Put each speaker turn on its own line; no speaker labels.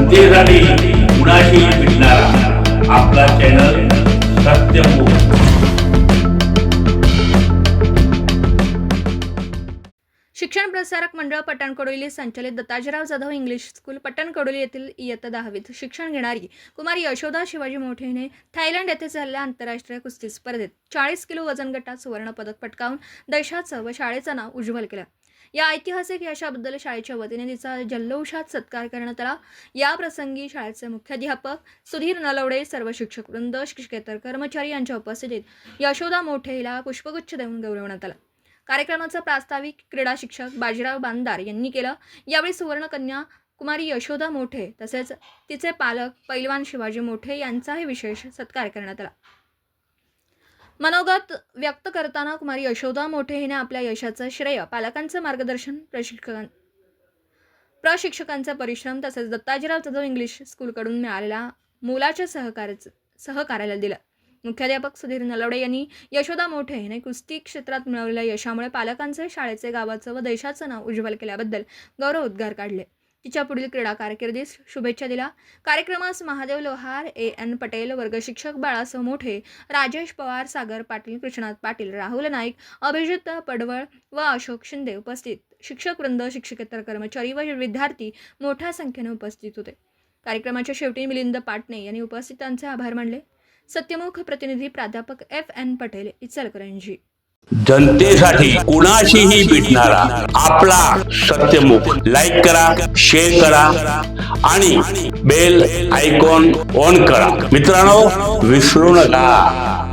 जनतेसाठी कुणाशी भेटणारा आपला चॅनल सत्यमुख।
शिक्षण प्रसारक मंडळ पट्टणकडोली संचालित दत्ताजीराव जाधव इंग्लिश स्कूल पट्टणकडोली येथील इयत्ता 10वीत शिक्षण घेणारी कुमारी यशोदा शिवाजी मोठे हिने थायलंड येथे झालेल्या आंतरराष्ट्रीय कुस्ती स्पर्धेत 40 किलो वजन गटात सुवर्ण पदक पटकावून देशाचं व शाळेचं नाव उज्ज्वल केलं। या ऐतिहासिक यशाबद्दल शाळेच्या वतीने तिचा जल्लोषात सत्कार करण्यात आला। या प्रसंगी शाळेचे मुख्याध्यापक सुधीर नलवडे, सर्व शिक्षक वृंद, शिक्षकेतर कर्मचारी यांच्या उपस्थितीत यशोदा मोठे हिला पुष्पगुच्छ देऊन गौरवण्यात आला। कार्यक्रमाचा प्रास्ताविक क्रीडा शिक्षक बाजीराव बांदार यांनी केलं। यावेळी सुवर्णकन्या कुमारी यशोदा मोठे तसेच तिचे पालक पैलवान शिवाजी मोठे यांचाही विशेष सत्कार करण्यात आला। मनोगत व्यक्त करताना कुमारी यशोदा मोठे हिने आपल्या यशाचं श्रेय पालकांचं मार्गदर्शन, प्रशिक्षकांचा परिश्रम तसेच दत्ताजीराव जाधव इंग्लिश स्कूलकडून मिळालेल्या मोलाच्या सहकार्याला दिलं। मुख्याध्यापक सुधीर नलवडे यांनी यशोदा मोठे हिने कुस्ती क्षेत्रात मिळवलेल्या यशामुळे पालकांचे, शाळेचे, गावाचं व देशाचं नाव उज्ज्वल केल्याबद्दल गौरवोद्गार काढले। तिच्या पुढील क्रीडा कारकिर्दीस शुभेच्छा दिल्या। कार्यक्रमास महादेव लोहार, A.N. पटेल, वर्गशिक्षक बाळासाहेब मोठे, राजेश पवार, सागर पाटील, कृष्णात पाटील, राहुल नाईक, अभिजित पडवळ व अशोक शिंदे उपस्थित शिक्षक वृंद, शिक्षकेतर कर्मचारी व विद्यार्थी मोठ्या संख्येने उपस्थित होते। कार्यक्रमाच्या शेवटी मिलिंद पाटणे यांनी उपस्थितांचे आभार मानले। सत्यमुख प्रतिनिधी प्राध्यापक F.N. पटेल, इचलकरंजी।
जनतेसाठी कुणाशीही भेटणारा आपला सत्यमुख। लाईक करा, शेअर करा आणि बेल आयकॉन ऑन करा। मित्रांनो, विसरू नका।